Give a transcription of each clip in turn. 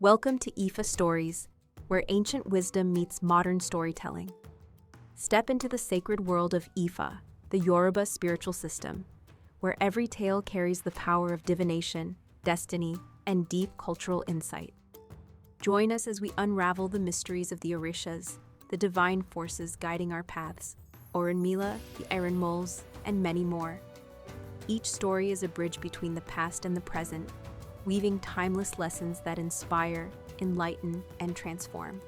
Welcome to IFAStories, where ancient wisdom meets modern storytelling. Step into the sacred world of Ifa, the Yoruba spiritual system, where every tale carries the power of divination, destiny, and deep cultural insight. Join us as we unravel the mysteries of the Orishas, the divine forces guiding our paths, Orunmila, the Iron Moles, and many more. Each story is a bridge between the past and the present, weaving timeless lessons that inspire, enlighten, and transform.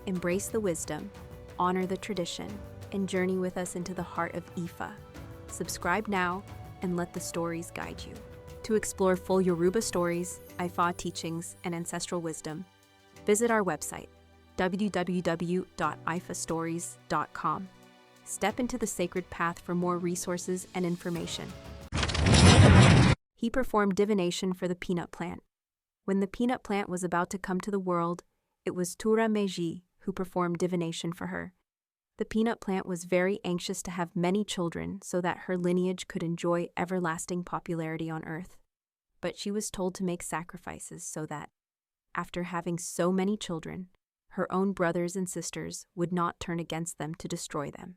Embrace the wisdom, honor the tradition, and journey with us into the heart of Ifa. Subscribe now and let the stories guide you. To explore full Yoruba stories, Ifa teachings, and ancestral wisdom, visit our website, www.ifastories.com. Step into the sacred path for more resources and information. He performed divination for the peanut plant. When the peanut plant was about to come to the world, it was Òtúrá Méjì who performed divination for her. The peanut plant was very anxious to have many children so that her lineage could enjoy everlasting popularity on earth. But she was told to make sacrifices so that, after having so many children, her own brothers and sisters would not turn against them to destroy them.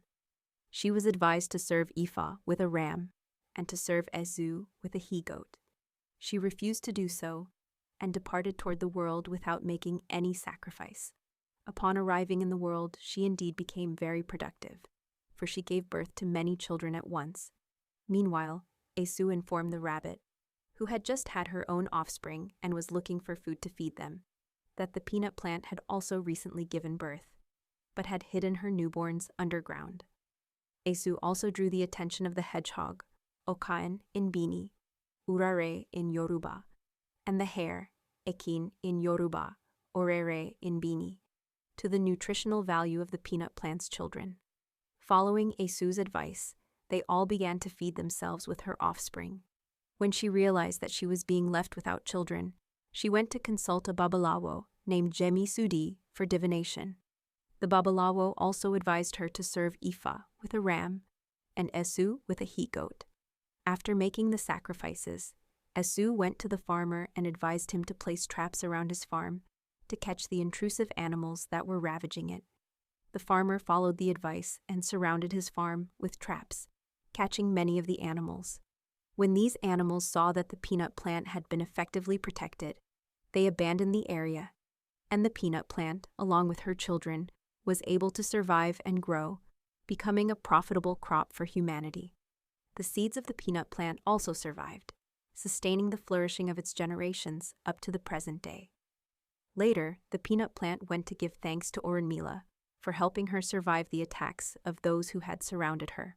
She was advised to serve Ifa with a ram and to serve Ezu with a he-goat. She refused to do so and departed toward the world without making any sacrifice. Upon arriving in the world, she indeed became very productive, for she gave birth to many children at once. Meanwhile, Ezu informed the rabbit, who had just had her own offspring and was looking for food to feed them, that the peanut plant had also recently given birth, but had hidden her newborns underground. Ezu also drew the attention of the hedgehog, Okan in Bini, Urare in Yoruba, and the hare, Ekin in Yoruba, Orere in Bini, to the nutritional value of the peanut plant's children. Following Ezu's advice, they all began to feed themselves with her offspring. When she realized that she was being left without children, she went to consult a babalawo named Jemi Sudi for divination. The babalawo also advised her to serve Ifa with a ram and Ezu with a he-goat. After making the sacrifices, Ezu went to the farmer and advised him to place traps around his farm to catch the intrusive animals that were ravaging it. The farmer followed the advice and surrounded his farm with traps, catching many of the animals. When these animals saw that the peanut plant had been effectively protected, they abandoned the area, and the peanut plant, along with her children, was able to survive and grow, becoming a profitable crop for humanity. The seeds of the peanut plant also survived, sustaining the flourishing of its generations up to the present day. Later, the peanut plant went to give thanks to Orunmila for helping her survive the attacks of those who had surrounded her.